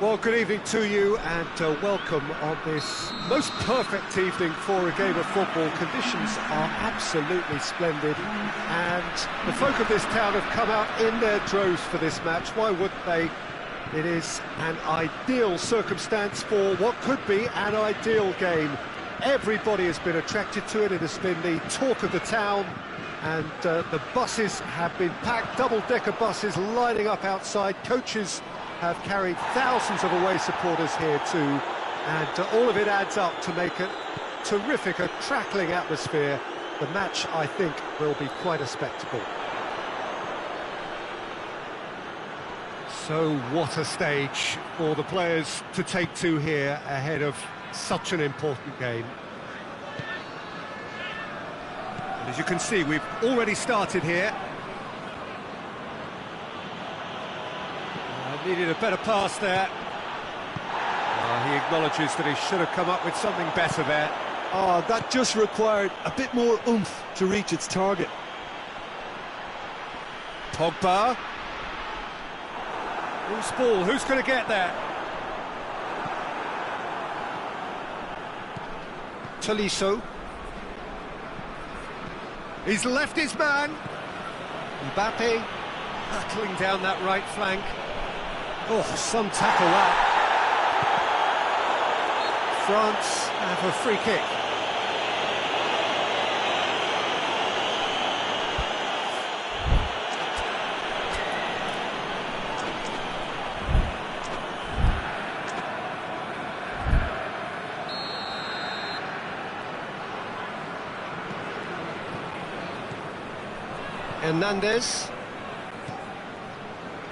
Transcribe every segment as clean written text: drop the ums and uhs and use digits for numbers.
Well, good evening to you and welcome on this most perfect evening for a game of football. Conditions are absolutely splendid and the folk of this town have come out in their droves for this match. Why wouldn't they? It is an ideal circumstance for what could be an ideal game. Everybody has been attracted to it. It has been the talk of the town, and the buses have been packed, double-decker buses lining up outside. Coaches have carried thousands of away supporters here too, and all of it adds up to make it terrific, a crackling atmosphere. The match, I think, will be quite a spectacle. So what a stage for the players to take to here ahead of such an important game. And as you can see, we've already started here. Needed a better pass there. He acknowledges that he should have come up with something better there. Oh, that just required a bit more oomph to reach its target. Pogba. Loose ball, who's going to get there? Tolisso. He's left his man. Mbappe hurtling down that right flank. Oh, some tackle that. France have a free kick. Hernandez.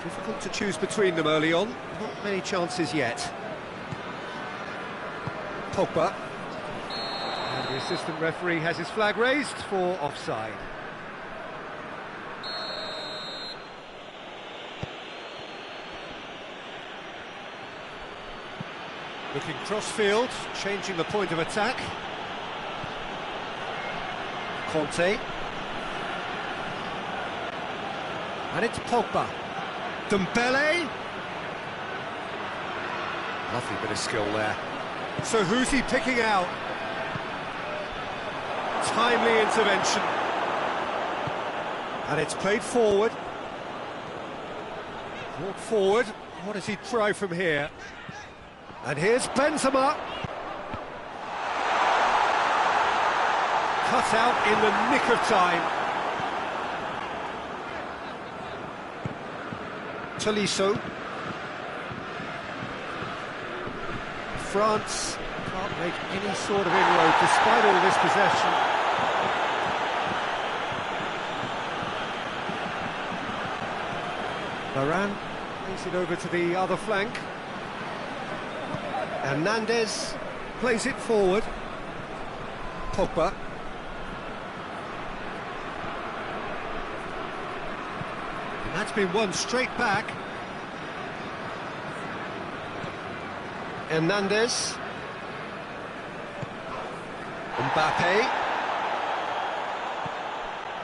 Difficult to choose between them early on, not many chances yet. Pogba. And the assistant referee has his flag raised for offside. Looking cross-field, changing the point of attack. Conte. And it's Pogba. Dembele. Lovely bit of skill there. So who's he picking out? Timely intervention. And it's played forward. Brought forward. What does he try from here? And here's Benzema. Cut out in the nick of time. Tolisso. France can't make any sort of inroad despite all this possession. Varane plays it over to the other flank. Hernandez plays it forward. Pogba. And that's been won straight back. Hernandez. Mbappe.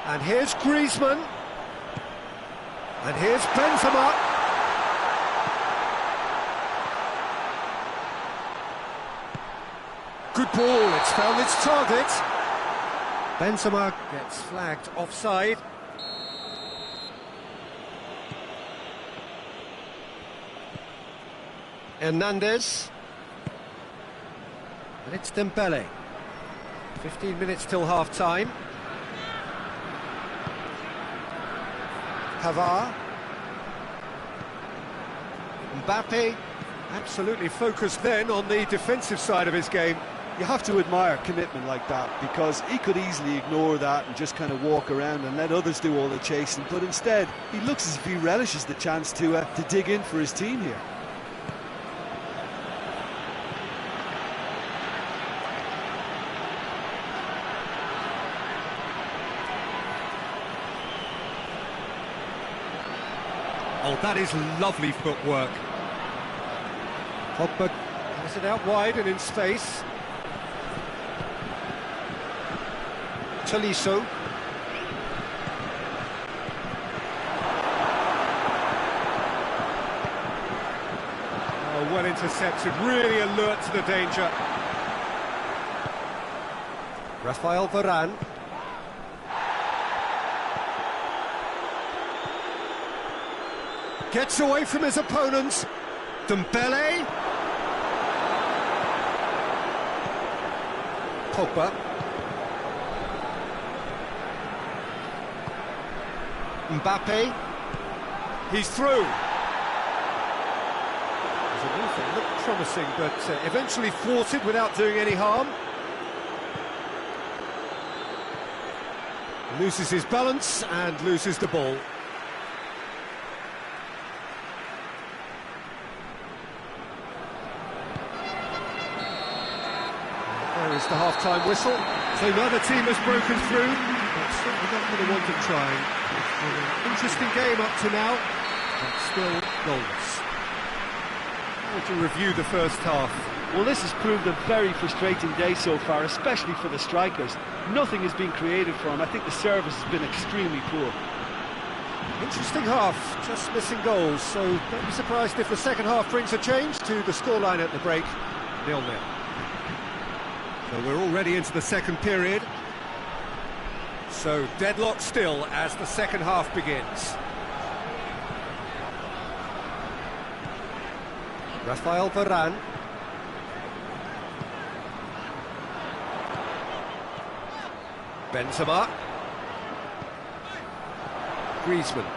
And here's Griezmann. And here's Benzema. Good ball, it's found its target. Benzema gets flagged offside. Hernandez. And it's Dembele. 15 minutes till half-time. Pavard. Mbappe, absolutely focused then on the defensive side of his game. You have to admire commitment like that, because he could easily ignore that and just kind of walk around and let others do all the chasing, but instead he looks as if he relishes the chance to dig in for his team here. Oh, that is lovely footwork. Pogba has it out wide and in space. Tolisso. Oh, well intercepted, really alert to the danger. Rafael Varane. Gets away from his opponents. Dembele. Pogba. Mbappe. He's through. There's a move that looked promising, but eventually thwarted without doing any harm. Loses his balance and loses the ball. There is the half-time whistle. So neither team has broken through. But certainly not going to want them trying. It's been an interesting game up to now, but still goalless. How would you review the first half? Well, this has proved a very frustrating day so far, especially for the strikers. Nothing has been created for them. I think the service has been extremely poor. Interesting half, just missing goals, so don't be surprised if the second half brings a change to the scoreline at the break, 0-0. So we're already into the second period. So deadlock still as the second half begins. Rafael Varane. Benzema. Griezmann.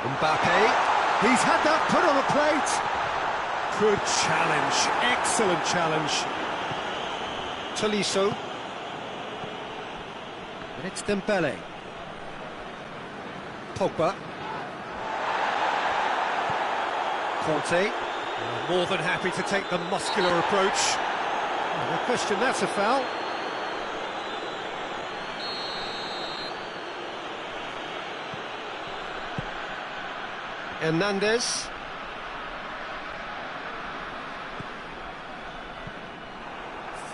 Mbappe. He's had that put on a plate. Good challenge, excellent challenge. Tolisso. And it's Dembele. Pogba. Conte. More than happy to take the muscular approach. No question, that's a foul. Hernandez.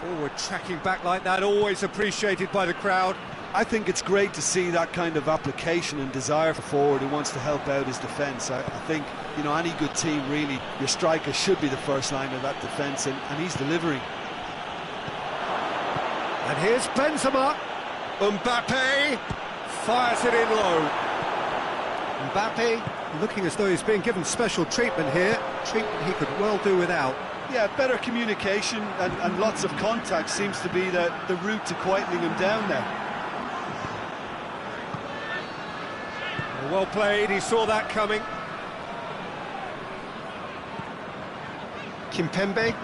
Forward tracking back like that, always appreciated by the crowd. I think it's great to see that kind of application and desire for forward who wants to help out his defence. I think, you know, any good team, really, your striker should be the first line of that defence, and he's delivering. And here's Benzema. Mbappe fires it in low. Mbappe looking as though he's being given special treatment here, treatment he could well do without. Yeah, better communication and lots of contact seems to be the route to quietening him down now. Well played, he saw that coming. Kimpembe.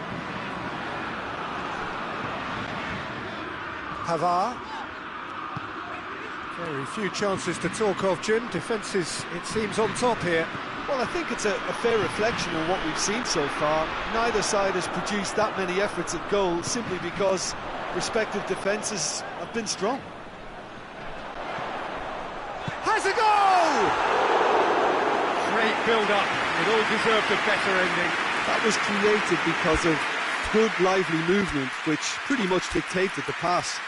Pavard. Very few chances to talk of, Jim. Defence is, it seems, on top here. Well, I think it's a fair reflection on what we've seen so far. Neither side has produced that many efforts at goal simply because respective defences have been strong. Has a goal! Great build-up. It all deserved a better ending. That was created because of good, lively movement, which pretty much dictated the pass.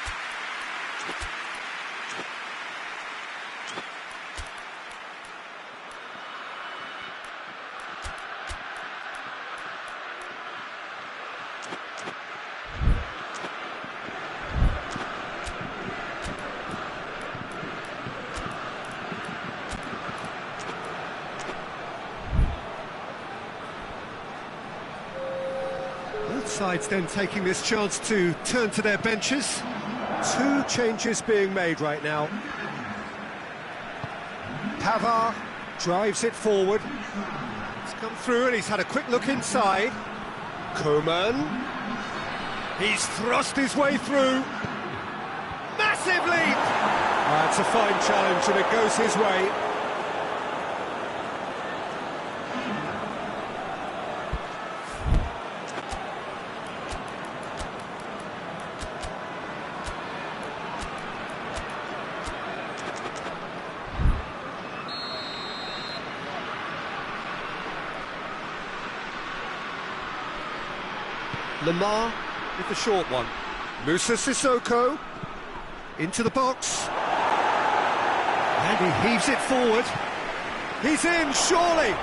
Both sides then taking this chance to turn to their benches. Two changes being made right now. Pavard drives it forward. He's come through and he's had a quick look inside. Koeman. He's thrust his way through. Massive leap! That's a fine challenge and it goes his way. Lamar with the short one. Moussa Sissoko into the box. And he heaves it forward. He's in, surely.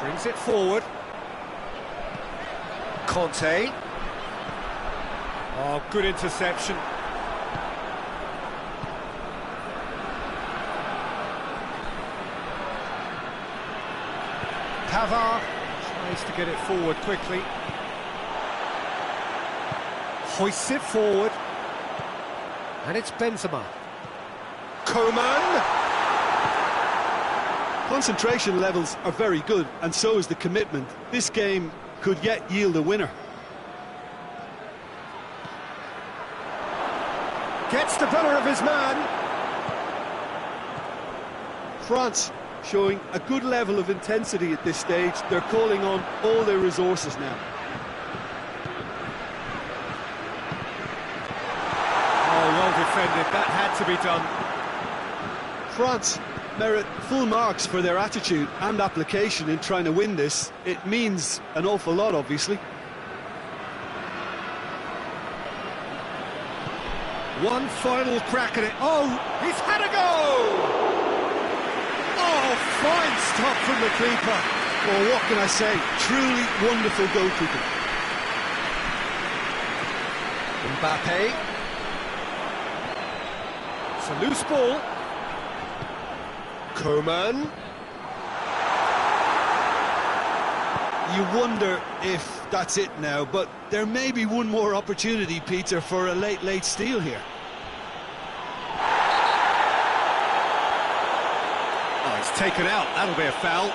Brings it forward. Conte. Oh, good interception. Pavard tries to get it forward quickly. Hoists it forward. And it's Benzema. Coman. Concentration levels are very good, and so is the commitment. This game could yet yield a winner. Gets the better of his man. France showing a good level of intensity at this stage. They're calling on all their resources now. Oh, well defended. That had to be done. France merit full marks for their attitude and application in trying to win this. It means an awful lot, obviously. One final crack at it. Oh, he's had a go! Oh, fine stop from the keeper. Well, what can I say? Truly wonderful goalkeeping. Mbappe. It's a loose ball. Coman. You wonder if that's it now, but there may be one more opportunity, Peter, for a late steal here. Oh, it's taken out. That'll be a foul.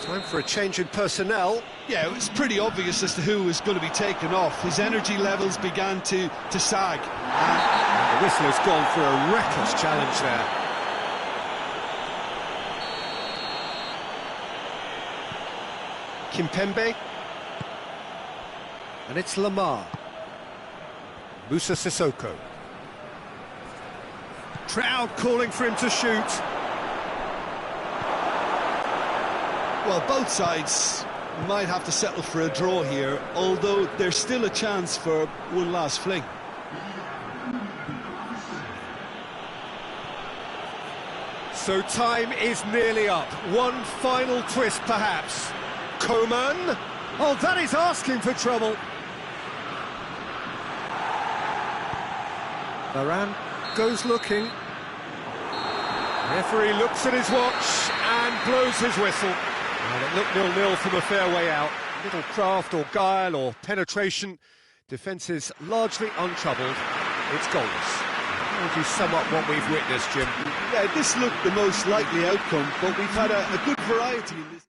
Time for a change in personnel. Yeah, it was pretty obvious as to who was going to be taken off. His energy levels began to sag. And the whistle has gone for a reckless challenge there. Kimpembe. And it's Lamar. Musa Sissoko. Crowd calling for him to shoot. Well, both sides might have to settle for a draw here, although there's still a chance for one last fling. So time is nearly up. One final twist, perhaps. Coman. Oh, that is asking for trouble. Varane goes looking. Referee looks at his watch and blows his whistle. And it looked 0-0 from a fair way out. Little craft or guile or penetration. Defence is largely untroubled. It's goalless. How would you sum up what we've witnessed, Jim? Yeah, this looked the most likely outcome, but we've had a good variety in this.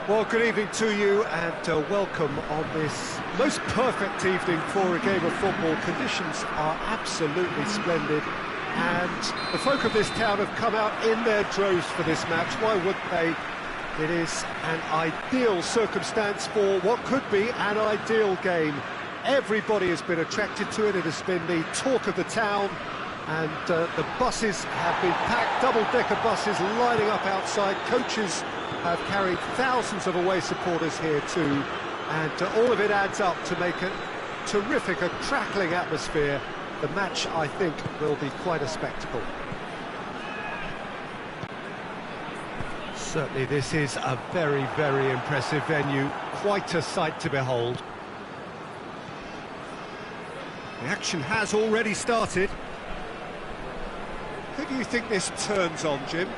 Well, good evening to you and welcome on this most perfect evening for a game of football. Conditions are absolutely splendid and the folk of this town have come out in their droves for this match. Why wouldn't they? It is an ideal circumstance for what could be an ideal game. Everybody has been attracted to it. It has been the talk of the town, and the buses have been packed, double-decker buses lining up outside. Coaches have carried thousands of away supporters here too, and all of it adds up to make a terrific, a crackling atmosphere. The match, I think, will be quite a spectacle. Certainly this is a very, very impressive venue, quite a sight to behold. The action has already started. Who do you think this turns on, Jim?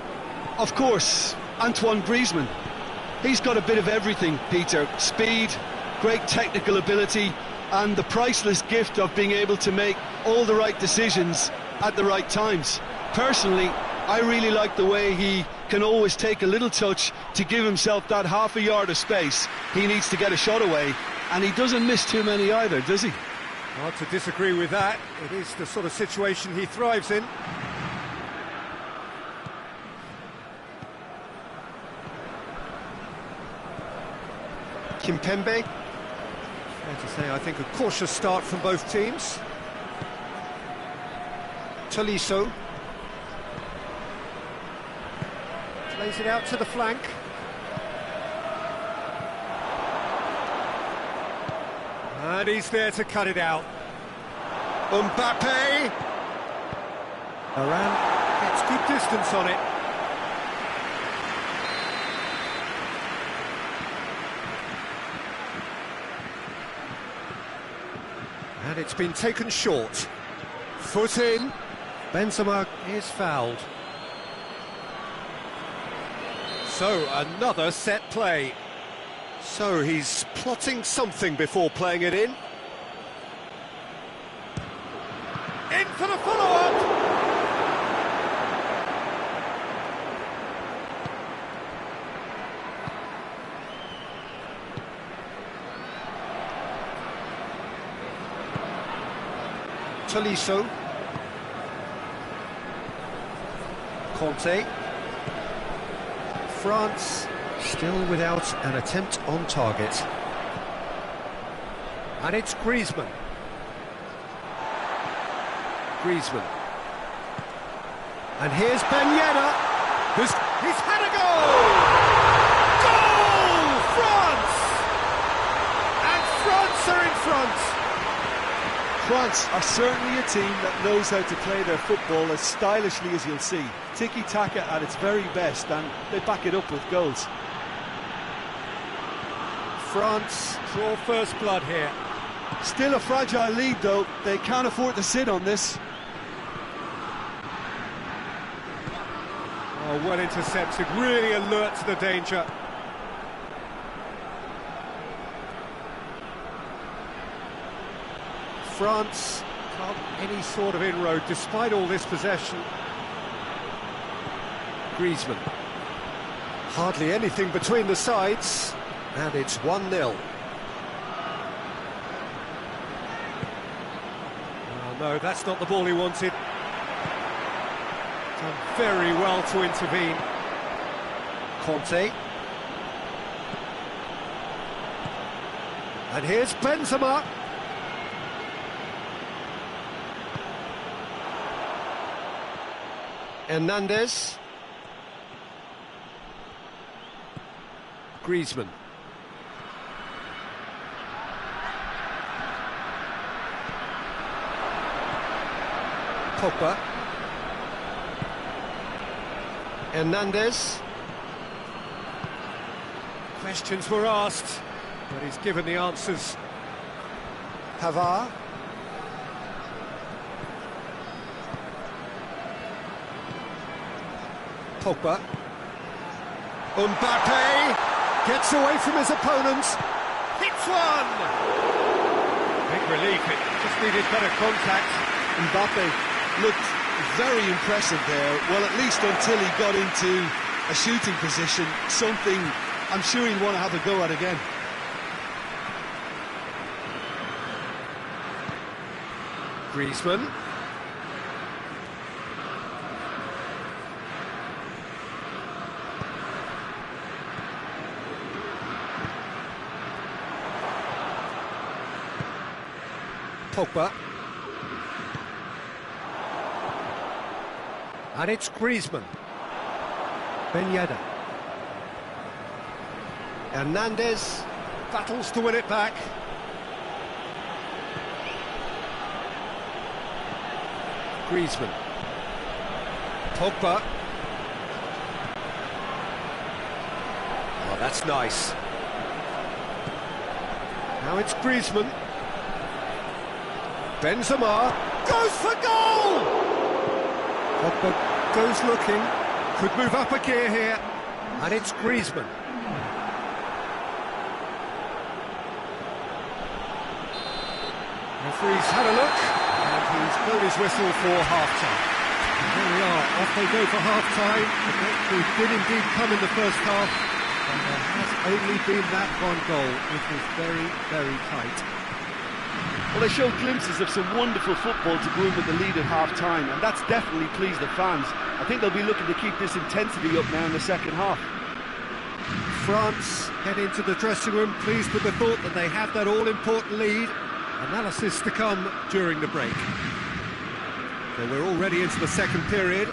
Of course, Antoine Griezmann. He's got a bit of everything, Peter. Speed, great technical ability, and the priceless gift of being able to make all the right decisions at the right times. Personally, I really like the way he can always take a little touch to give himself that half a yard of space. He needs to get a shot away, and he doesn't miss too many either, does he? Hard to disagree with that. It is the sort of situation he thrives in. Kimpembe. Fair to say, I think, a cautious start from both teams. Tolisso. Plays it out to the flank. And he's there to cut it out. Mbappe. Varane gets good distance on it. And it's been taken short. Foot in. Benzema is fouled. So, another set play. So, he's plotting something before playing it in. In for the follow-up! Tolisso. Conte. France still without an attempt on target. And it's Griezmann. Griezmann. And here's Ben Yedder. He's had a goal! Goal! France! And France are in front. France are certainly a team that knows how to play their football as stylishly as you'll see. Tiki-taka at its very best, and they back it up with goals. France draw first blood here. Still a fragile lead though, they can't afford to sit on this. Oh, well intercepted, really alert to the danger. France can't any sort of inroad despite all this possession. Griezmann. Hardly anything between the sides, and it's 1-0. Oh no, that's not the ball he wanted. Done very well to intervene. Conte. And here's Benzema. Hernandez. Griezmann. Pogba. Hernandez. Questions were asked, but he's given the answers. Pavard. Pogba. Mbappe gets away from his opponents. Hits one! Big relief, it just needed better contact. Mbappe looked very impressive there, well, at least until he got into a shooting position, something I'm sure he'll want to have a go at it again. Griezmann. Pogba. And it's Griezmann. Ben Yedder. Hernandez battles to win it back. Griezmann. Pogba. Oh, that's nice. Now it's Griezmann. Benzema goes for goal! Pogba goes looking, could move up a gear here, and it's Griezmann. Referee's had a look, and he's blown his whistle for half-time. There we are, off they go for half-time. The breakthrough did indeed come in the first half, and there has only been that one goal. It was very, very tight. Well, they showed glimpses of some wonderful football to go in with the lead at half-time, and that's definitely pleased the fans. I think they'll be looking to keep this intensity up now in the second half. France head into the dressing room pleased with the thought that they have that all-important lead. Analysis to come during the break. So we're already into the second period.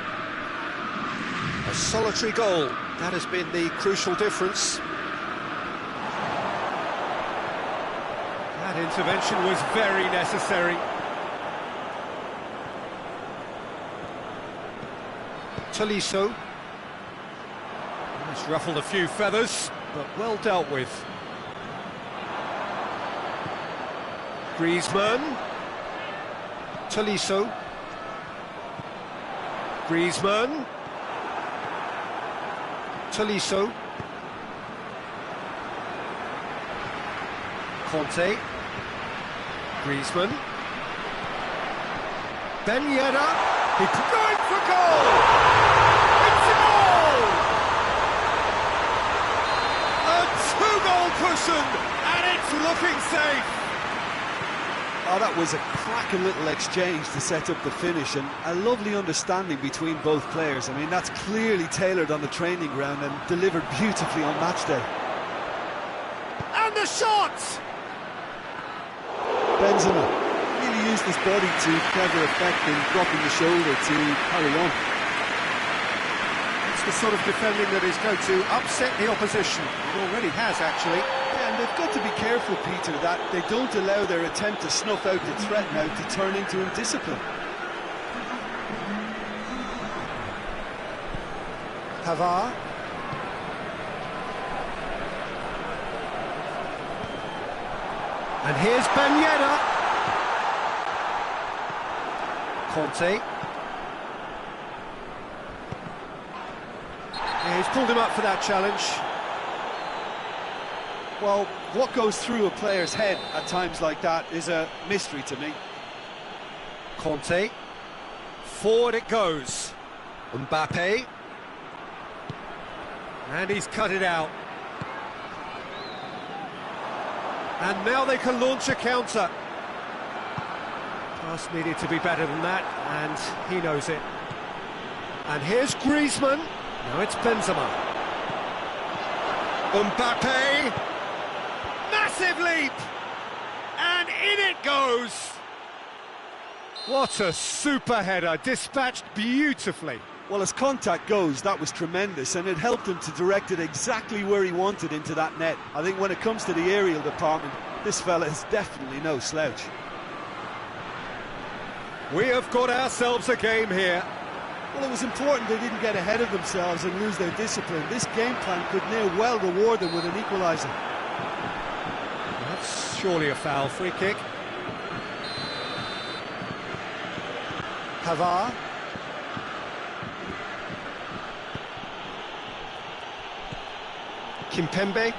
A solitary goal, that has been the crucial difference. That intervention was very necessary. Tolisso. He's ruffled a few feathers, but well dealt with. Griezmann. Tolisso. Griezmann. Tolisso. Conte. Griezmann. Ben Yedder. He's going for goal! It's a goal! A two-goal cushion, and it's looking safe. Oh, that was a cracking little exchange to set up the finish, and a lovely understanding between both players. I mean, that's clearly tailored on the training ground and delivered beautifully on match day. And the shot! Benzema really used his body to clever effect in dropping the shoulder to carry on. It's the sort of defending that is going to upset the opposition. It already has, actually. And they've got to be careful, Peter, that they don't allow their attempt to snuff out the threat now to turn into indiscipline. Pavard. And here's Ben Yedder. Conte. Yeah, he's pulled him up for that challenge. Well, what goes through a player's head at times like that is a mystery to me. Conte. Forward it goes. Mbappe. And he's cut it out. And now they can launch a counter. Pass needed to be better than that, and he knows it. And here's Griezmann. Now it's Benzema. Mbappe. Massive leap! And in it goes! What a super header, dispatched beautifully. Well, as contact goes, that was tremendous, and it helped him to direct it exactly where he wanted into that net. I think when it comes to the aerial department, this fella is definitely no slouch. We have got ourselves a game here. Well, it was important they didn't get ahead of themselves and lose their discipline. This game plan could now well reward them with an equaliser. That's surely a foul. Free kick. Pavard. Kimpembe.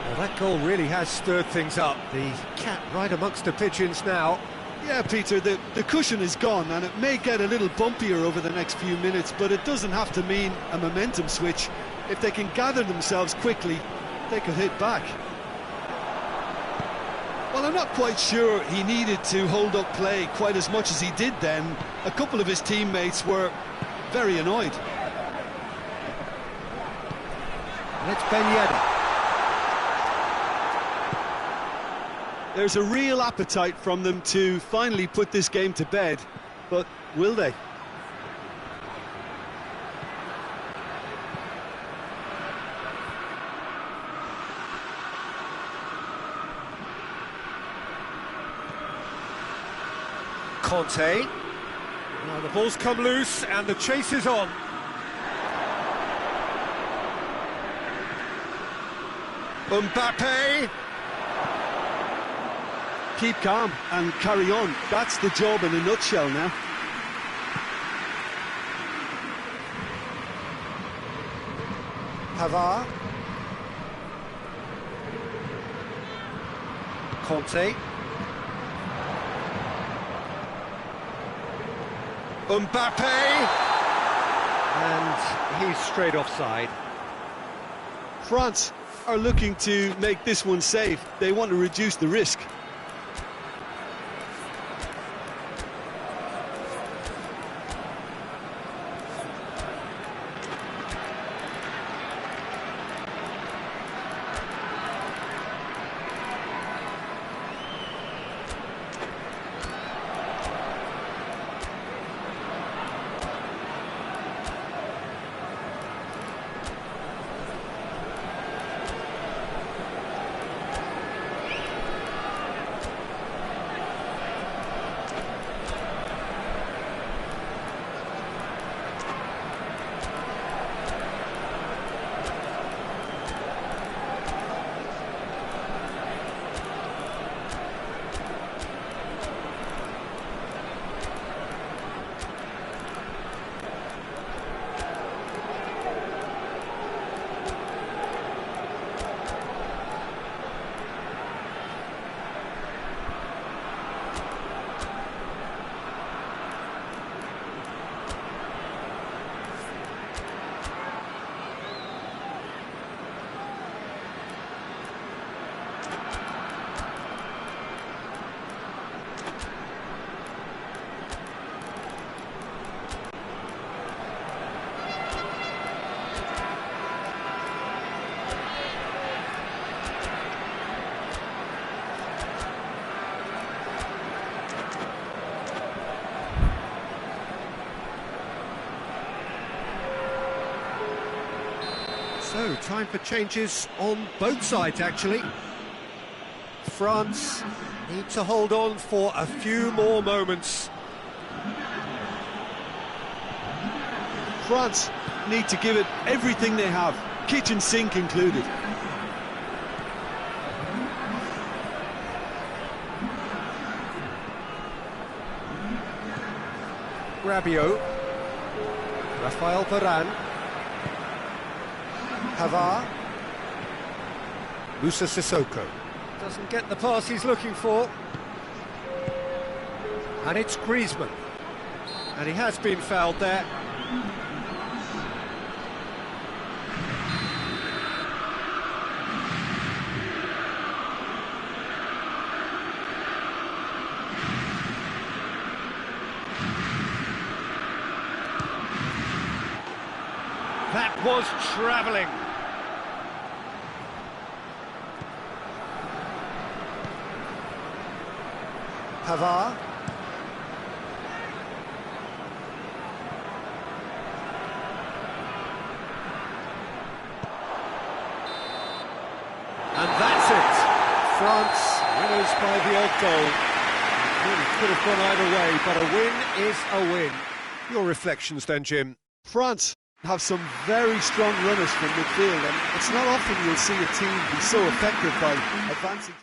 Well, that goal really has stirred things up. The cat right amongst the pigeons now. Yeah, Peter, the cushion is gone, and it may get a little bumpier over the next few minutes, but it doesn't have to mean a momentum switch. If they can gather themselves quickly, they could hit back. Well, I'm not quite sure he needed to hold up play quite as much as he did then. A couple of his teammates were very annoyed. And it's Ben Yedder. There's a real appetite from them to finally put this game to bed, but will they? Conte. Now the ball's come loose and the chase is on. Mbappe. Keep calm and carry on. That's the job in a nutshell now. Pavard. Conte. Mbappe. And he's straight offside. France are looking to make this one safe. They want to reduce the risk. So, time for changes on both sides, actually. France need to hold on for a few more moments. France need to give it everything they have, kitchen sink included. Rabiot. Rafael Varane. Pavard. Moussa Sissoko. Doesn't get the pass he's looking for. And it's Griezmann. And he has been fouled there. That was travelling. Pavard. And that's it. France winners by the odd goal. It really could have gone either way, but a win is a win. Your reflections then, Jim? France have some very strong runners from midfield, and it's not often you'll see a team be so effective by advancing.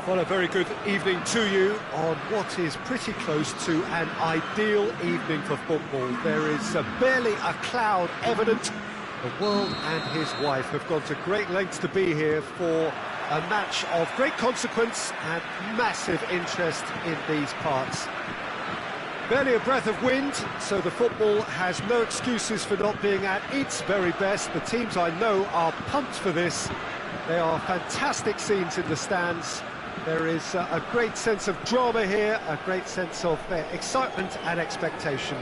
Well, a very good evening to you on what is pretty close to an ideal evening for football. There is barely a cloud evident. The world and his wife have gone to great lengths to be here for a match of great consequence and massive interest in these parts. Barely a breath of wind, so the football has no excuses for not being at its very best. The teams I know are pumped for this. There are fantastic scenes in the stands. There is a great sense of drama here, a great sense of excitement and expectation.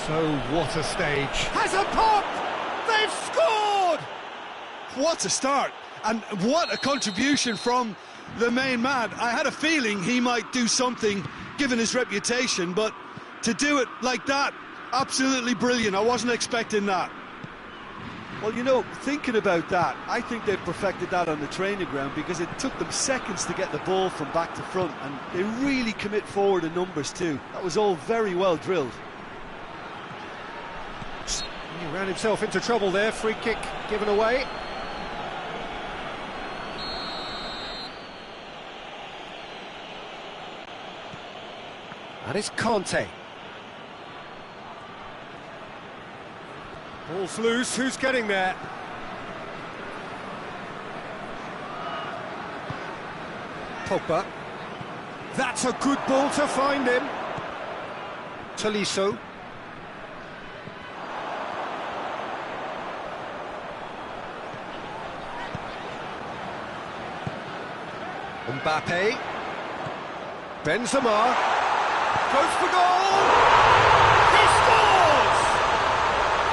So what a stage. Has a pop! They've scored! What a start, and what a contribution from the main man. I had a feeling he might do something, given his reputation, but to do it like that, absolutely brilliant. I wasn't expecting that. Well, you know, thinking about that, I think they've perfected that on the training ground because it took them seconds to get the ball from back to front, and they really commit forward in numbers too. That was all very well drilled. He ran himself into trouble there, free kick given away. And it's Conte. Ball's loose, who's getting there? Pogba. That's a good ball to find him. Tolisso. Mbappe. Benzema. Goes for goal! He scores!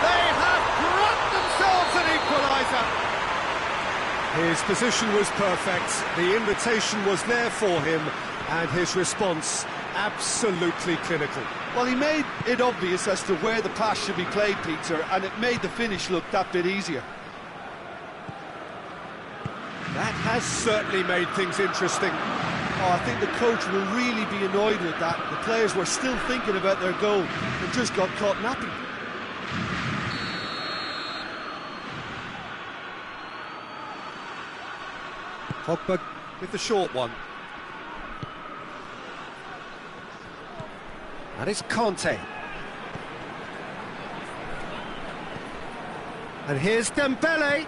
They have grabbed themselves an equaliser! His position was perfect, the invitation was there for him, and his response absolutely clinical. Well, he made it obvious as to where the pass should be played, Peter, and it made the finish look that bit easier. That has certainly made things interesting. Oh, I think the coach will really be annoyed with that. The players were still thinking about their goal and just got caught napping. Pogba with the short one. And it's Conte. And here's Dembele.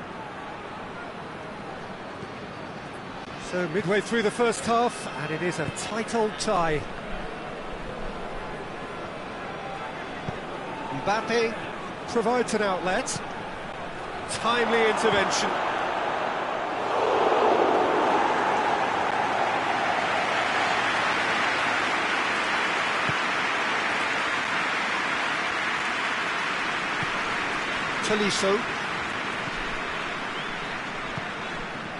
So midway through the first half, and it is a tight old tie. Mbappe provides an outlet. Timely intervention. Tolisso.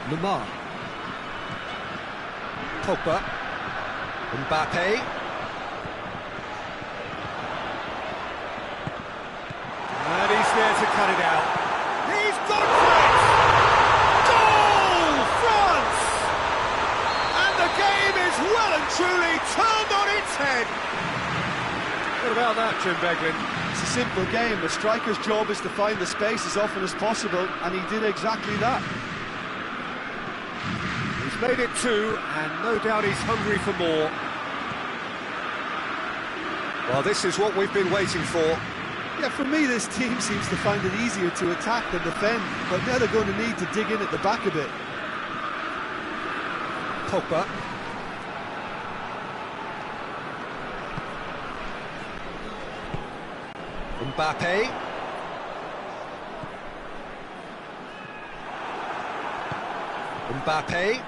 Lamar. Pogba. Mbappe. And he's there to cut it out. He's gone for it! Goal! France! And the game is well and truly turned on its head. What about that, Jim Beglin? It's a simple game. The striker's job is to find the space as often as possible, and he did exactly that. Made it two, and no doubt he's hungry for more. Well, this is what we've been waiting for. Yeah, for me, this team seems to find it easier to attack than defend, but now they're going to need to dig in at the back a bit. Pogba. Mbappe. Mbappe.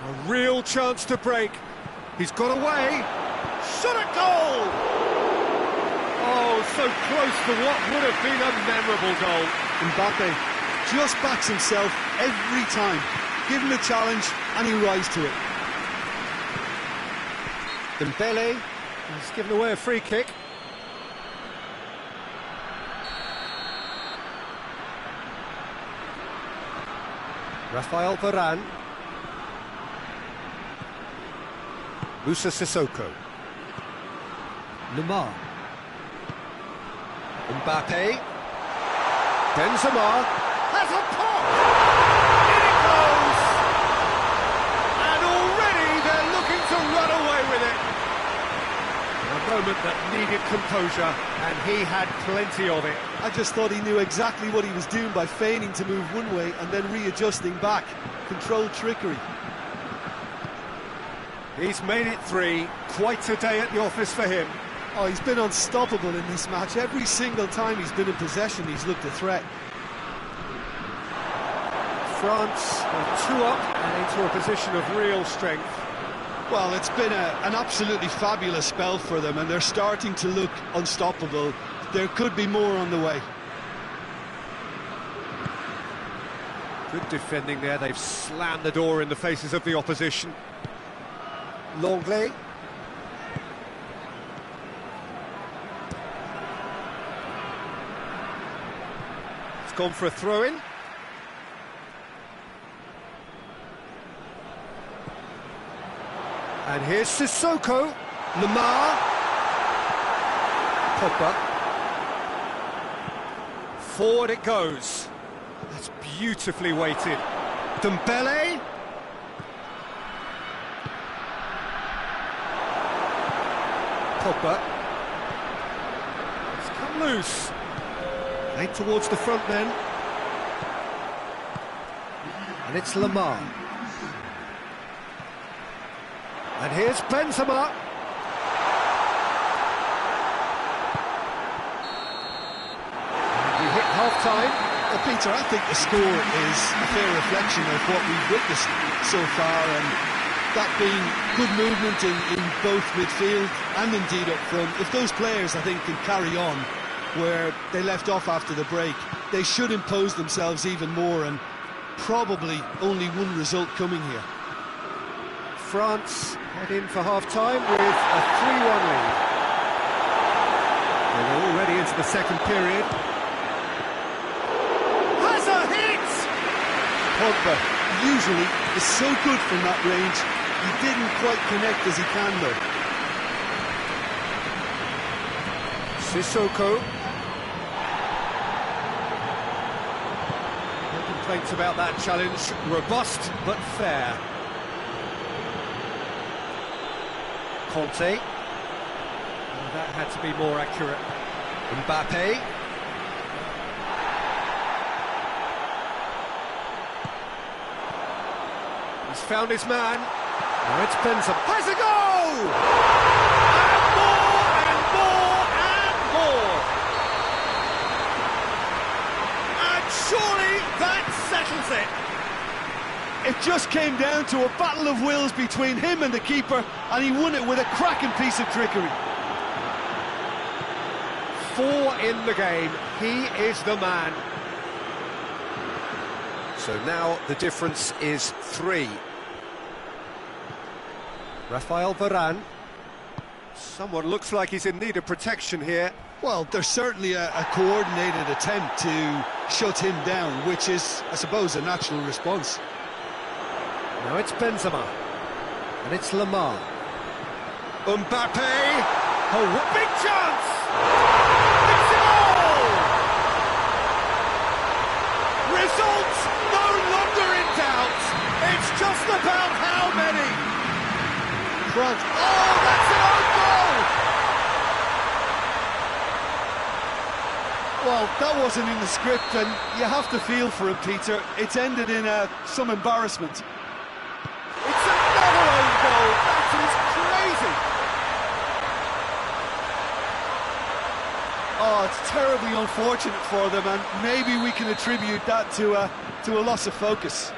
A real chance to break. He's got away. Shot at goal! Oh, so close to what would have been a memorable goal. Mbappe just backs himself every time. Give him a challenge and he rises to it. Dembele has given away a free kick. Rafael Varane. Moussa Sissoko. Lamar. Mbappe. Benzema has a pop! In it goes! needed composure, and he had plenty of it. I just thought he knew exactly what he was doing by feigning to move one way and then readjusting back. Controlled trickery. He's made it 3. Quite a day at the office for him. Oh, he's been unstoppable in this match. Every single time he's been in possession, he's looked a threat. France are 2 up and into a position of real strength. Well, it's been an absolutely fabulous spell for them, and they're starting to look unstoppable. There could be more on the way. Good defending there. They've slammed the door in the faces of the opposition. Longley. It's gone for a throw-in. And here's Sissoko. Lamar. Pogba. Forward it goes. That's beautifully weighted. Dembele. Pogba. It's come loose. Played towards the front then. And it's Lamar. And here's Benzema. We hit half-time. Well, Peter, I think the score is a fair reflection of what we've witnessed so far, and that being good movement in both midfield and indeed up front. If those players, I think, can carry on where they left off after the break, they should impose themselves even more, and probably only one result coming here. France head in for half-time with a 3-1 lead. And they're already into the second period. Has a hit! Pogba usually is so good from that range. He didn't quite connect as he can, though. Sissoko. No complaints about that challenge. Robust but fair. Conte. Oh, that had to be more accurate. Mbappe. He's found his man. Now it's Benzema. Has a goal! And more and more and more! And surely that settles it. It just came down to a battle of wills between him and the keeper, and he won it with a cracking piece of trickery. 4 in the game. He is the man. So now the difference is 3. Rafael Varane. Someone looks like he's in need of protection here. Well, there's certainly a coordinated attempt to shut him down, which is, I suppose, a natural response. Now it's Benzema, and it's Lamar. Mbappe! Oh, what big chance! It's a goal! Results no longer in doubt. It's just about how many. France. Oh, that's an own goal! Well, that wasn't in the script, and you have to feel for him, Peter. It's ended in some embarrassment. It's another own goal. That is crazy. Oh, it's terribly unfortunate for them, and maybe we can attribute that to a loss of focus.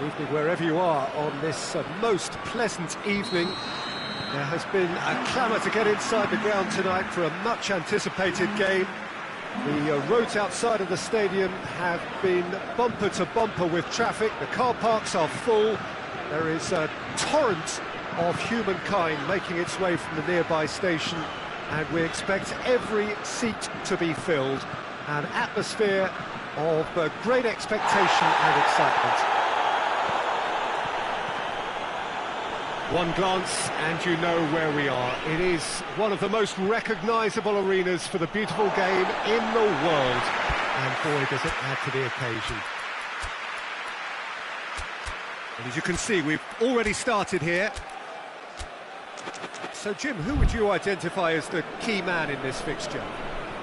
Evening wherever you are on this most pleasant evening. There has been a clamour to get inside the ground tonight for a much anticipated game. The roads outside of the stadium have been bumper to bumper with traffic. The car parks are full. There is a torrent of humankind making its way from the nearby station, and we expect every seat to be filled. An atmosphere of great expectation and excitement. One glance and you know where we are. It is one of the most recognisable arenas for the beautiful game in the world. And boy, does it add to the occasion. And as you can see, we've already started here. So, Jim, who would you identify as the key man in this fixture?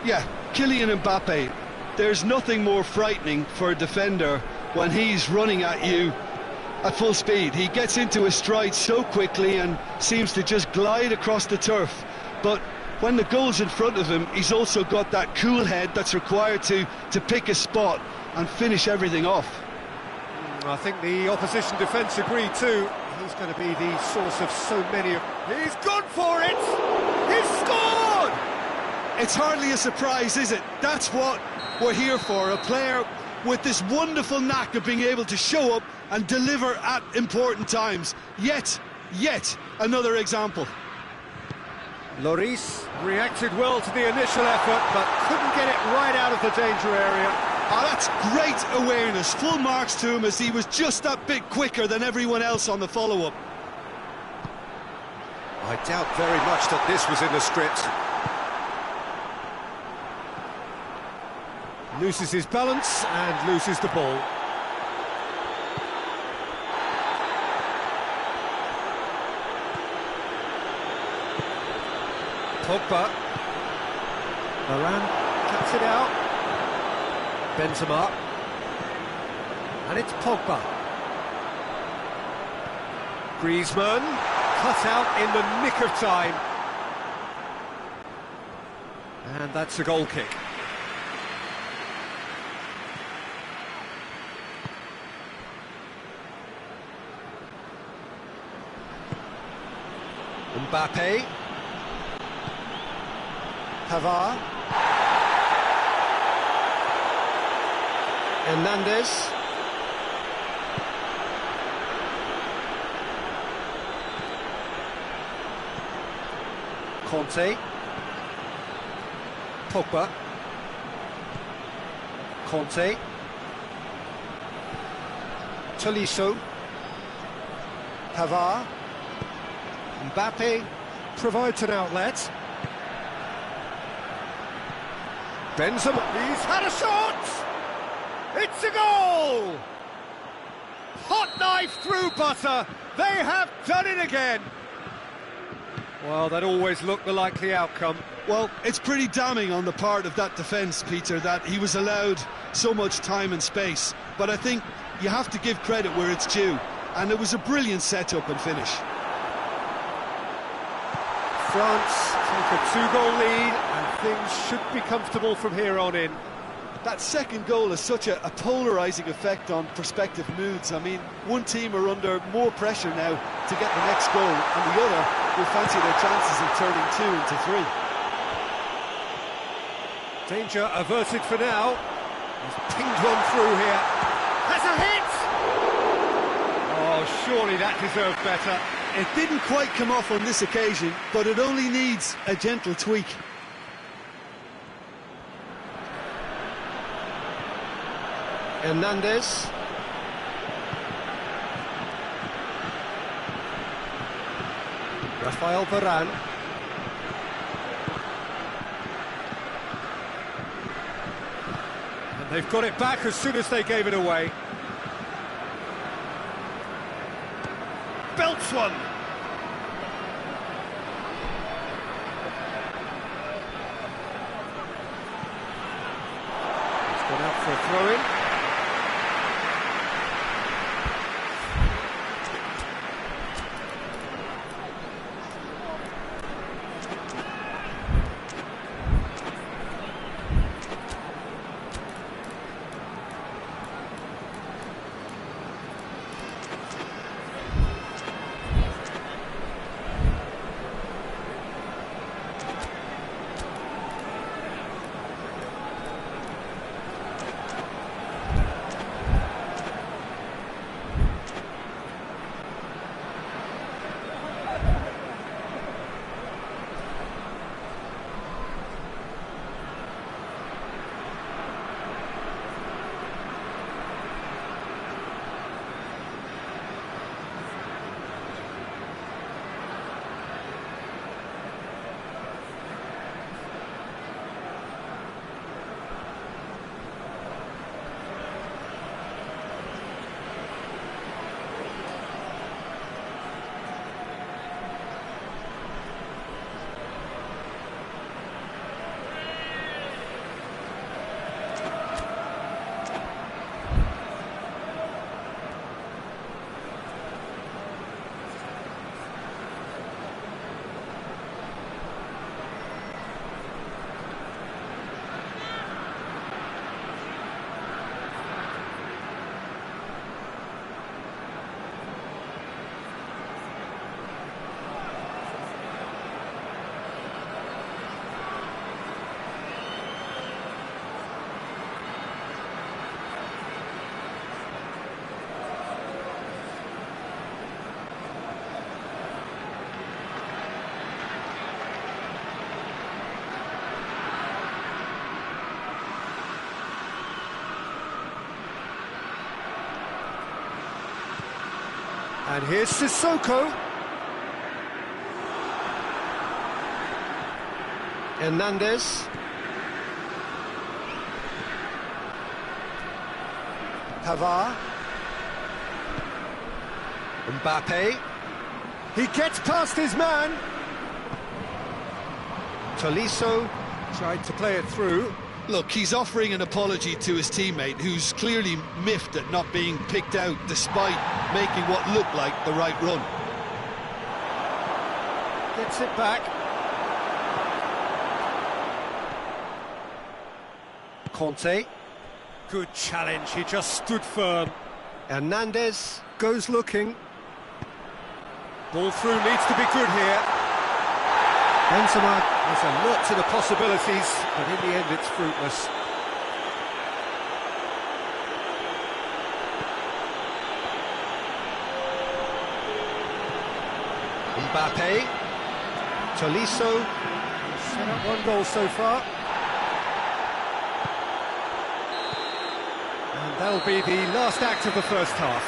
Yeah, Kylian Mbappe. There's nothing more frightening for a defender when he's running at you at full speed. He gets into his stride so quickly and seems to just glide across the turf. But when the goal's in front of him, he's also got that cool head that's required to pick a spot and finish everything off. I think the opposition defence agree too. He's going to be the source of so many of... He's gone for it! He's scored! It's hardly a surprise, is it? That's what we're here for, a player with this wonderful knack of being able to show up and deliver at important times. Yet another example. Lloris reacted well to the initial effort, but couldn't get it right out of the danger area. Oh, that's great awareness. Full marks to him, as he was just that bit quicker than everyone else on the follow-up. I doubt very much that this was in the script. Loses his balance and loses the ball. Pogba. Varane cuts it out. Benzema. And it's Pogba. Griezmann cut out in the nick of time. And that's a goal kick. Mbappe. Pavard. Hernandez. Conte. Pogba. Conte. Tolisso. Pavard. Mbappe provides an outlet. Benzema, he's had a shot! It's a goal! Hot knife through butter, they have done it again! Well, that always looked the likely outcome. Well, it's pretty damning on the part of that defence, Peter, that he was allowed so much time and space. But I think you have to give credit where it's due, and it was a brilliant setup and finish. France take a 2-goal lead, and things should be comfortable from here on in. That second goal has such a polarising effect on prospective moods. I mean, one team are under more pressure now to get the next goal, and the other will fancy their chances of turning 2 into 3. Danger averted for now. He's pinged one through here. Has a hit! Oh, surely that deserved better. It didn't quite come off on this occasion, but it only needs a gentle tweak. Hernandez. Rafael Varane. And they've got it back as soon as they gave it away. Belts one. He's gone out for a throw-in. And here's Sissoko. Hernandez. Pavard. Mbappe. He gets past his man. Tolisso tried to play it through. Look, he's offering an apology to his teammate, who's clearly miffed at not being picked out despite making what looked like the right run. Gets it back. Conte. Good challenge, he just stood firm. Hernandez goes looking. Ball through needs to be good here. Benzema, there's a lot to the possibilities, but in the end it's fruitless. Mbappe. Tolisso. Set up one goal so far. And that'll be the last act of the first half.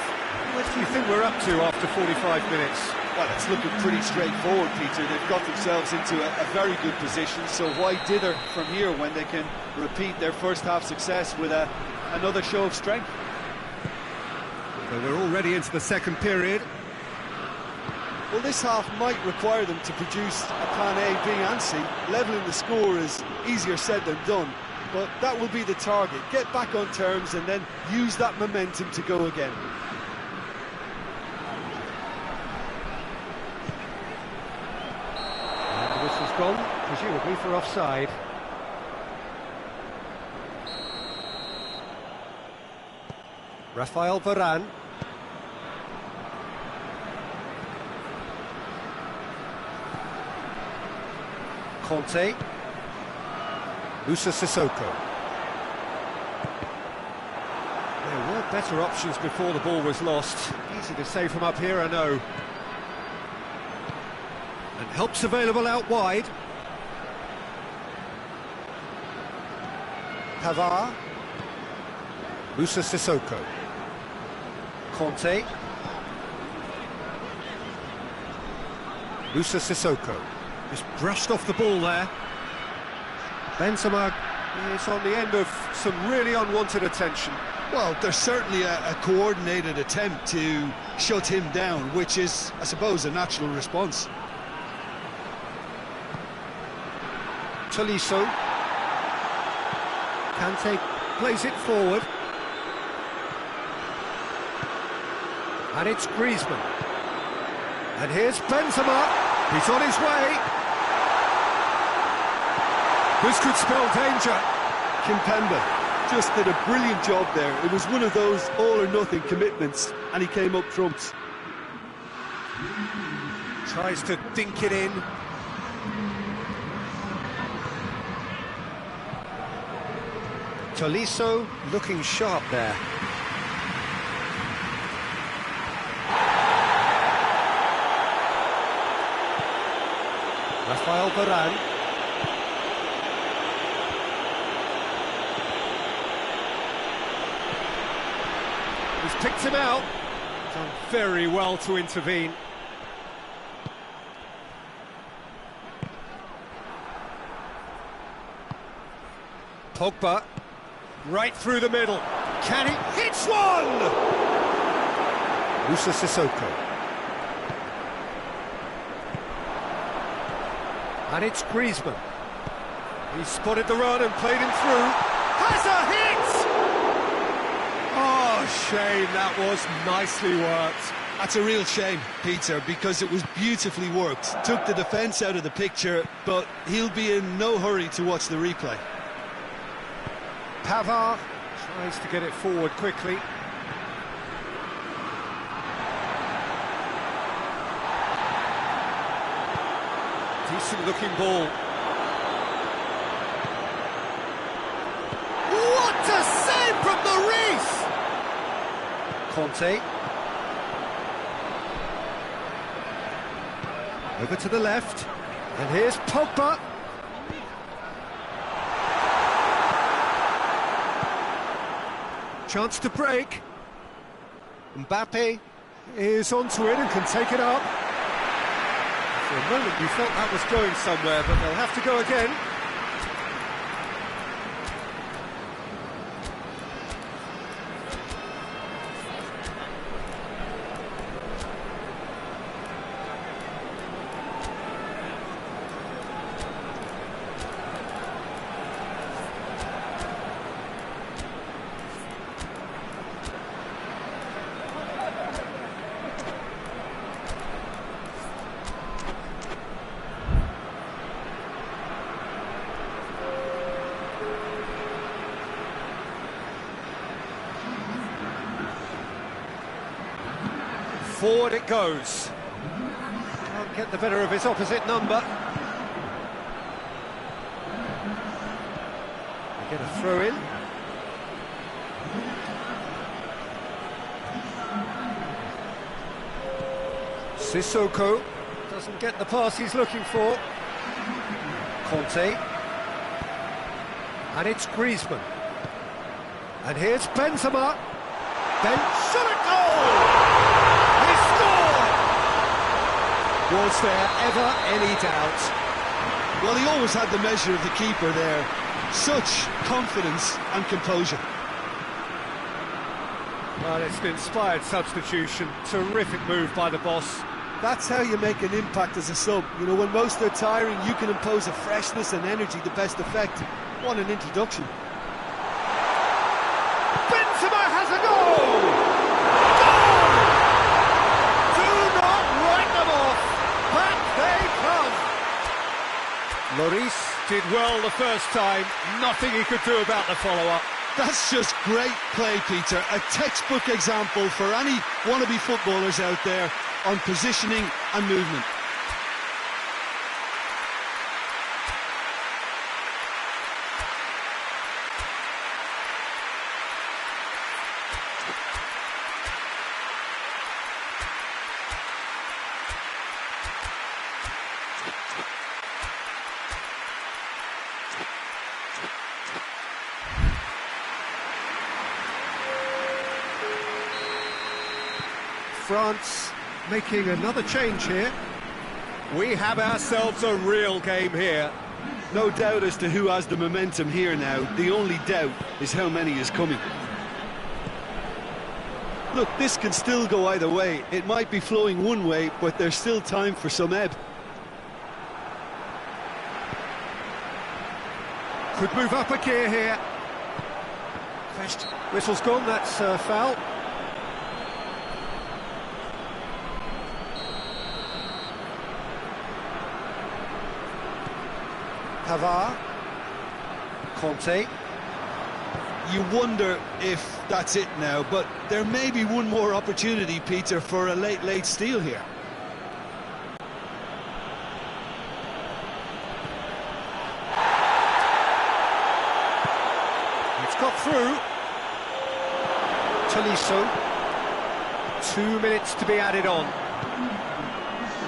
What do you think we're up to after 45 minutes? Well, it's looking pretty straightforward, Peter. They've got themselves into a very good position, so why dither from here when they can repeat their first half success with another show of strength? So we're already into the second period. Well, this half might require them to produce a plan A, B and C. Levelling the score is easier said than done, but that will be the target. Get back on terms and then use that momentum to go again. Gone, presumably for offside. Rafael Varane. Conte. Musa Sissoko. There were better options before the ball was lost. Easy to say from up here, I know. And help's available out wide. Pavard. Musa Sissoko. Conte. Musa Sissoko. Just brushed off the ball there. Benzema is on the end of some really unwanted attention. Well, there's certainly a coordinated attempt to shut him down, which is, I suppose, a natural response. Tolisso. Kante plays it forward. And it's Griezmann. And here's Benzema. He's on his way. This could spell danger. Kimpembe just did a brilliant job there. It was one of those all-or-nothing commitments, and he came up trumps. Tries to dink it in. Tolisso looking sharp there. Rafael Varane. He's picked him out. Done very well to intervene. Pogba. Right through the middle. Can he? Hits one! Musa Sissoko. And it's Griezmann. He spotted the run and played him through. Has a hit! Oh, shame, that was nicely worked. That's a real shame, Peter, because it was beautifully worked. Took the defence out of the picture, but he'll be in no hurry to watch the replay. Pavard tries to get it forward quickly. Decent looking ball. What a save from the Reese! Conte. Over to the left. And here's Pogba. Chance to break. Mbappe is onto it and can take it up. For a moment you felt that was going somewhere, but they'll have to go again. Forward it goes. Can't get the better of his opposite number. They get a throw in. Sissoko doesn't get the pass he's looking for. Conte. And it's Griezmann. And here's Benzema. Then shot it, goal! Was there ever any doubt? Well, he always had the measure of the keeper there. Such confidence and composure. Well, it's an inspired substitution. Terrific move by the boss. That's how you make an impact as a sub. You know, when most are tiring, you can impose a freshness and energy to best effect. What an introduction. Benzema has a goal! Lloris did well the first time, nothing he could do about the follow-up. That's just great play, Peter. A textbook example for any wannabe footballers out there on positioning and movement. France making another change here. We have ourselves a real game here. No doubt as to who has the momentum here now. The only doubt is how many is coming. Look, this can still go either way. It might be flowing one way, but there's still time for some ebb. Could move up a gear here. Whistle's gone, that's a foul. Pavard, Conte. You wonder if that's it now, but there may be one more opportunity, Peter, for a late steal here. It's got through. Tolisso. 2 minutes to be added on.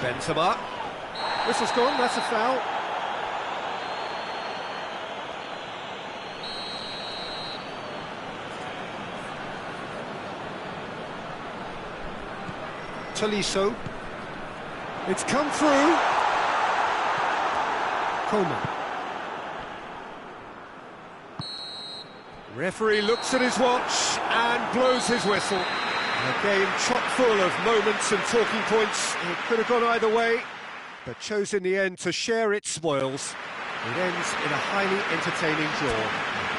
Benzema. Whistle's gone, that's a foul. Tolisso. It's come through. Coleman. Referee looks at his watch and blows his whistle. A game chock full of moments and talking points. It could have gone either way, but chose in the end to share its spoils. It ends in a highly entertaining draw.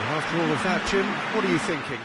And after all of that, Jim, what are you thinking?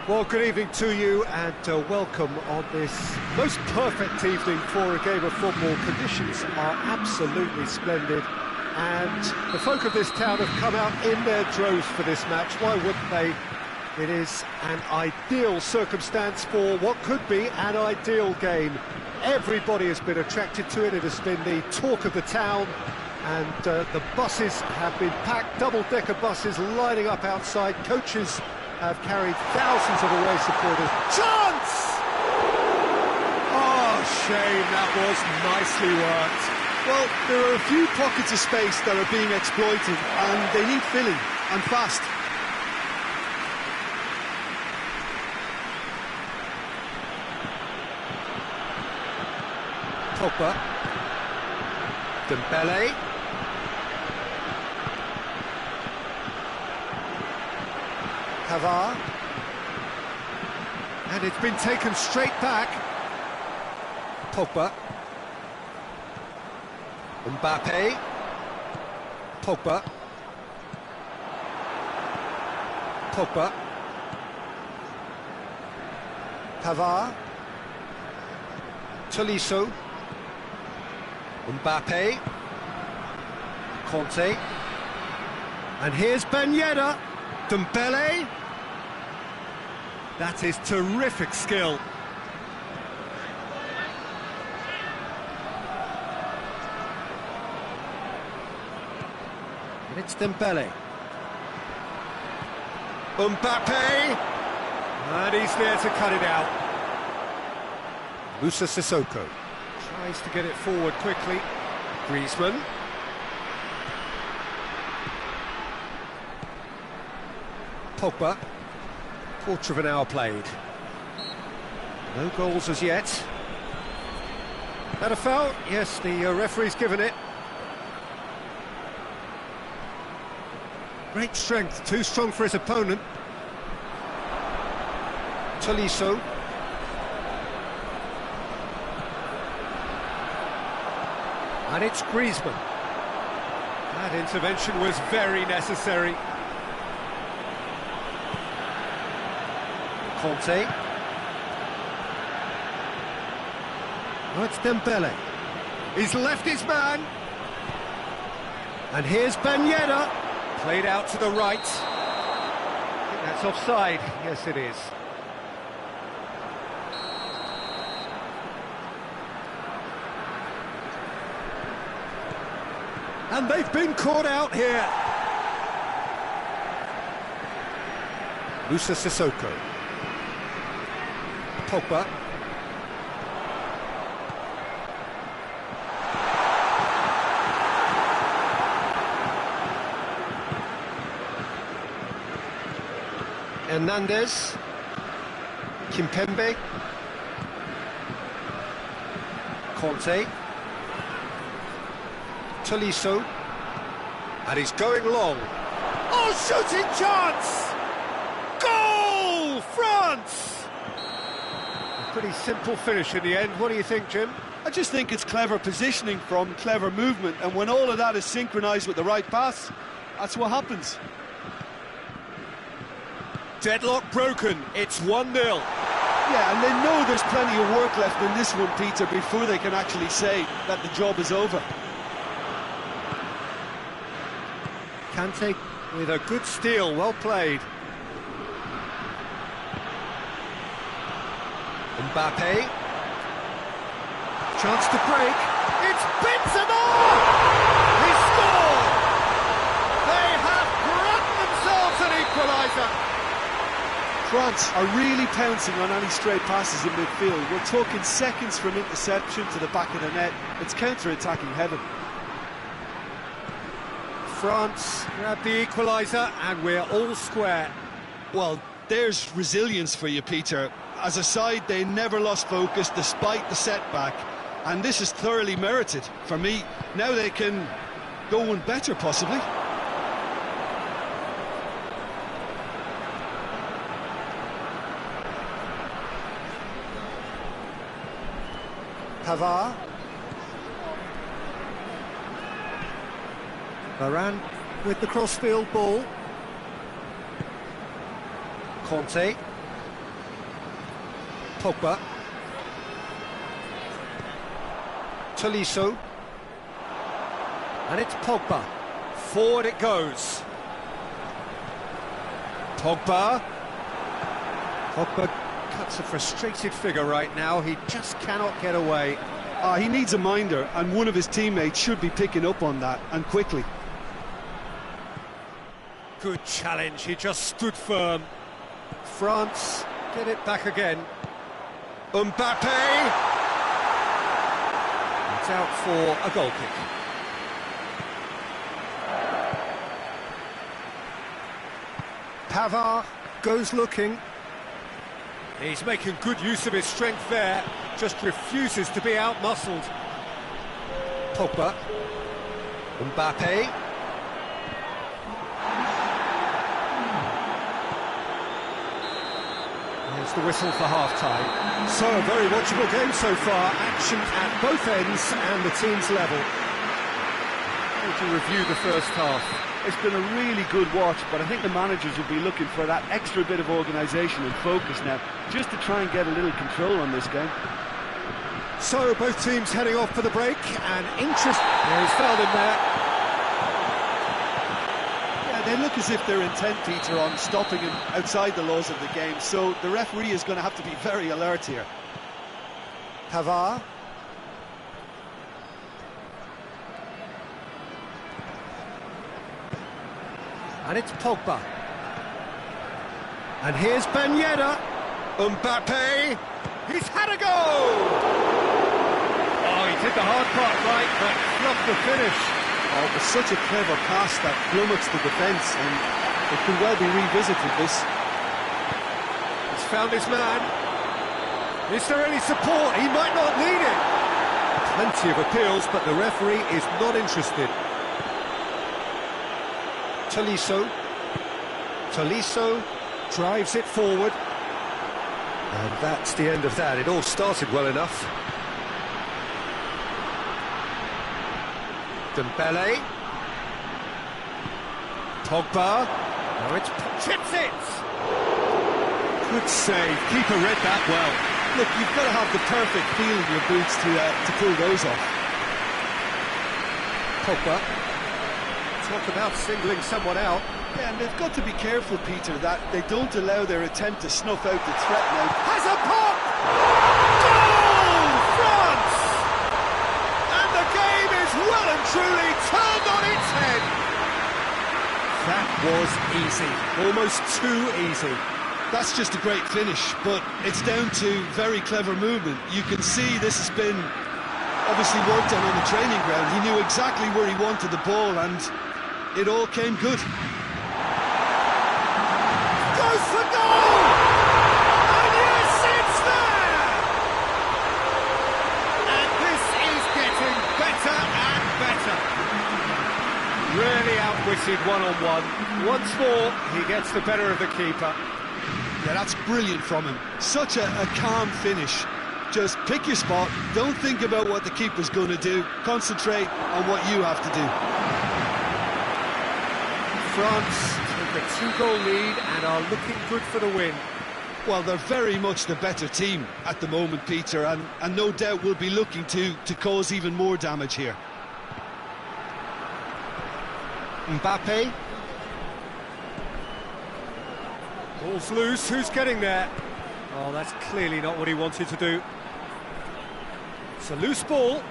Well, good evening to you and welcome on this most perfect evening for a game of football. Conditions are absolutely splendid and the folk of this town have come out in their droves for this match. Why wouldn't they? It is an ideal circumstance for what could be an ideal game. Everybody has been attracted to it. It has been the talk of the town, and the buses have been packed, double-decker buses lining up outside. Coaches have carried thousands of away supporters. Chance! Oh, shame, that was nicely worked. Well, there are a few pockets of space that are being exploited, and they need filling, and fast. Pogba. Dembele. Pavard. And it's been taken straight back. Pogba. Mbappe. Pogba. Pogba. Pavard. Tolisso. Mbappe. Conte. And here's Ben Yedder. Dembele. That is terrific skill. And it's Dembele. Mbappe. And he's there to cut it out. Musa Sissoko. Tries to get it forward quickly. Griezmann. Pogba. Quarter of an hour played. No goals as yet. That a foul? Yes, the referee's given it. Great strength, too strong for his opponent. Tolisso. And it's Griezmann. That intervention was very necessary. Conte. Oh, it's Dembele. He's left his man. And here's Ben Yedder. Played out to the right. I think that's offside. Yes, it is. And they've been caught out here. Musa Sissoko. Pogba. Hernandez. Kimpembe. Conte. Tolisso. And he's going long. Oh, shooting chance! Goal! France! A pretty simple finish in the end. What do you think, Jim? I just think it's clever positioning from clever movement, and when all of that is synchronised with the right pass, that's what happens. Deadlock broken. It's 1-0. Yeah, and they know there's plenty of work left in this one, Peter, before they can actually say that the job is over. Kante with a good steal, well played. Mbappe. Chance to break. It's Benzema! He scored! They have grabbed themselves an equaliser. France are really pouncing on any stray passes in midfield. We're talking seconds from interception to the back of the net. It's counter-attacking heaven. France grab the equaliser and we're all square. Well, there's resilience for you, Peter. As a side, they never lost focus despite the setback, and this is thoroughly merited. For me, now they can go one better, possibly. Pavard. Varane with the crossfield ball. Conte. Pogba. Tolisso. And it's Pogba. Forward it goes. Pogba. Pogba cuts a frustrated figure right now. He just cannot get away. He needs a minder, and one of his teammates should be picking up on that, and quickly. Good challenge, he just stood firm. France get it back again. Mbappe! It's out for a goal kick. Pavard goes looking. He's making good use of his strength there, just refuses to be out-muscled. Pogba. Mbappe. There's the whistle for half-time. So, a very watchable game so far. Action at both ends and the team's level. To review the first half. It's been a really good watch, but I think the managers will be looking for that extra bit of organisation and focus now, just to try and get a little control on this game. So, both teams heading off for the break, and interest... He's fouled him there. Yeah, they look as if they're intent, Peter, on stopping him outside the laws of the game, so the referee is going to have to be very alert here. Pavard. And it's Pogba. And here's Ben Yedder. Mbappe. He's had a go! Oh, he did the hard part right, but fluffed the finish. Oh, it was such a clever pass that flummoxed the defence, and it could well be revisited, this. He's found his man. Is there any support? He might not need it. Plenty of appeals, but the referee is not interested. Tolisso. Tolisso drives it forward. And that's the end of that. It all started well enough. Dembele. Pogba. Now it's... chips it! Good save. Keeper read that well. Look, you've got to have the perfect feel in your boots to pull those off. Pogba. Talk about singling someone out. Yeah, and they've got to be careful, Peter, that they don't allow their attempt to snuff out the threat now. Has a pop! Goal! France! And the game is well and truly turned on its head. That was easy. Almost too easy. That's just a great finish, but it's down to very clever movement. You can see this has been obviously worked on the training ground. He knew exactly where he wanted the ball, and it all came good. Goes for goal! And yes, it's there! And this is getting better and better. Really outwitted one-on-one. Once more, he gets the better of the keeper. Yeah, that's brilliant from him. Such a calm finish. Just pick your spot, don't think about what the keeper's going to do, concentrate on what you have to do. France take a 2-goal lead and are looking good for the win. Well, they're very much the better team at the moment, Peter, and no doubt will be looking to cause even more damage here. Mbappe. Ball's loose, who's getting there? Oh, that's clearly not what he wanted to do. It's a loose ball.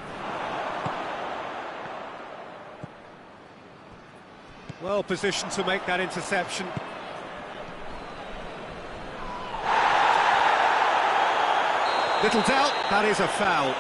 Well positioned to make that interception. Little doubt, that is a foul.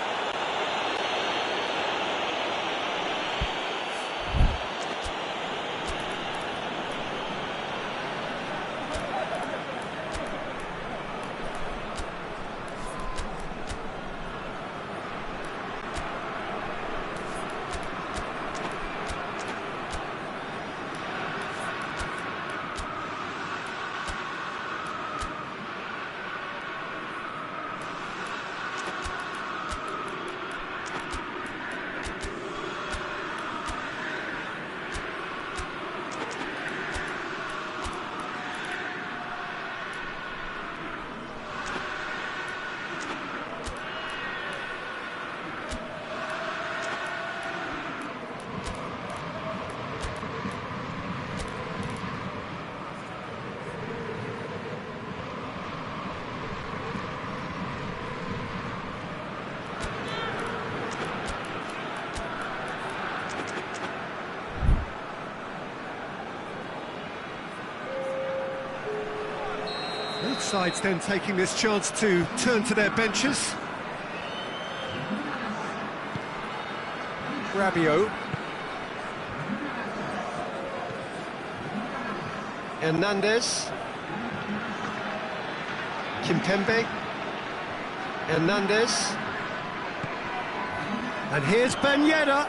Both sides then taking this chance to turn to their benches. Rabiot. Hernandez. Kimpembe. Hernandez. And here's Ben Yedder.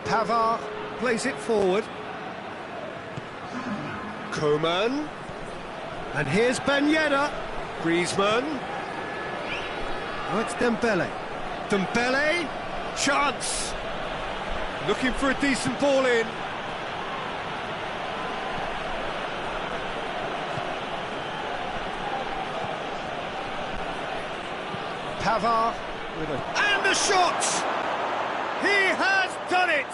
Pavard plays it forward. Coman. And here's Ben Yedder. Griezmann. Oh, it's Dembele. Dembele. Chance. Looking for a decent ball in. Pavard with and the shot! He has done it!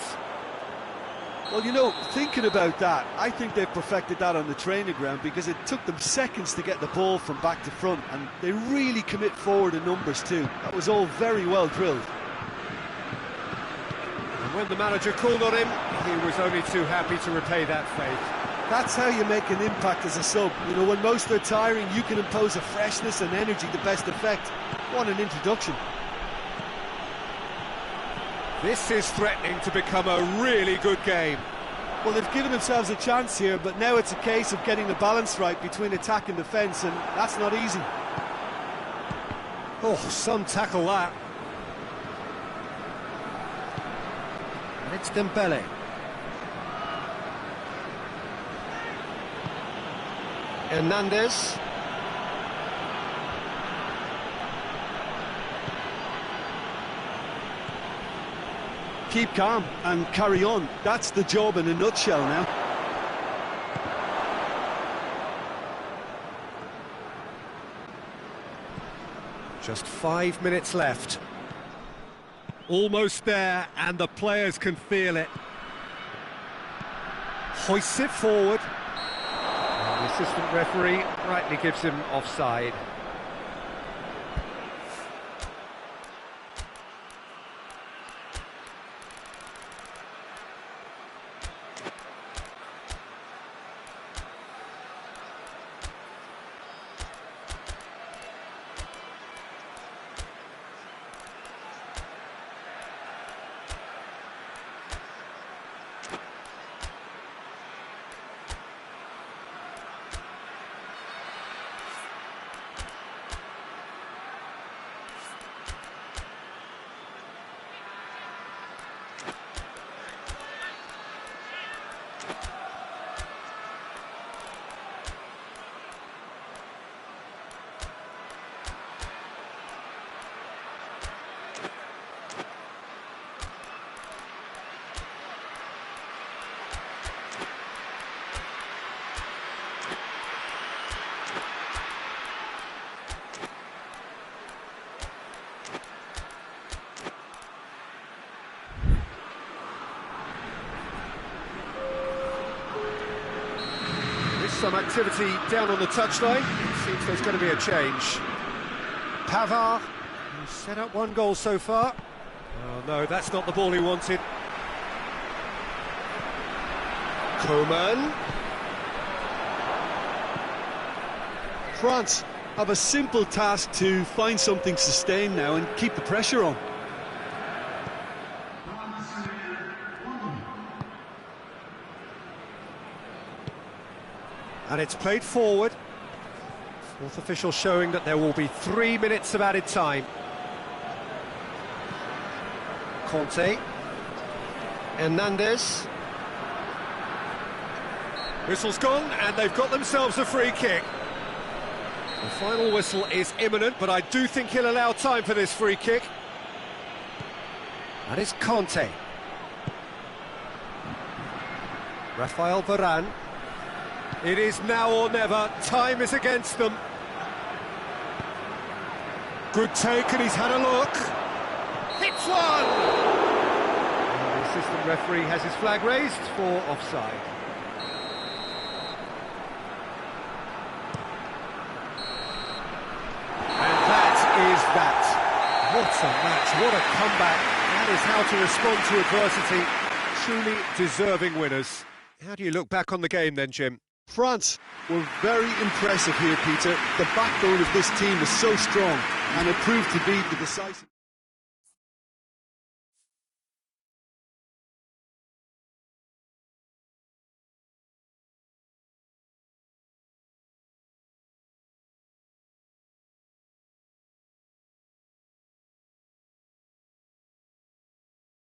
Well, you know, thinking about that, I think they've perfected that on the training ground because it took them seconds to get the ball from back to front, and they really commit forward in numbers too. That was all very well drilled. And when the manager called on him, he was only too happy to repay that faith. That's how you make an impact as a sub. You know, when most are tiring, you can impose a freshness and energy to best effect. What an introduction. This is threatening to become a really good game. Well, they've given themselves a chance here, but now it's a case of getting the balance right between attack and defence, and that's not easy. Oh, some tackle that. And it's Dembele. Hernandez. Keep calm and carry on. That's the job in a nutshell now. Just 5 minutes left. Almost there, and the players can feel it. Hoists it forward. And the assistant referee rightly gives him offside. Some activity down on the touchline. It seems there's going to be a change. Pavard, who's set up one goal so far. Oh no, that's not the ball he wanted. Coman. France have a simple task to find something sustained now and keep the pressure on. And it's played forward. Fourth official showing that there will be 3 minutes of added time. Conte. Hernandez. Whistle's gone, and they've got themselves a free kick. The final whistle is imminent, but I do think he'll allow time for this free kick. And it's Conte. Rafael Varane. It is now or never. Time is against them. Good take, and he's had a look. Hits one! And the assistant referee has his flag raised for offside. And that is that. What a match, what a comeback. That is how to respond to adversity. Truly deserving winners. How do you look back on the game then, Jim? France were very impressive here, Peter. The backbone of this team is so strong, and it proved to be the decisive...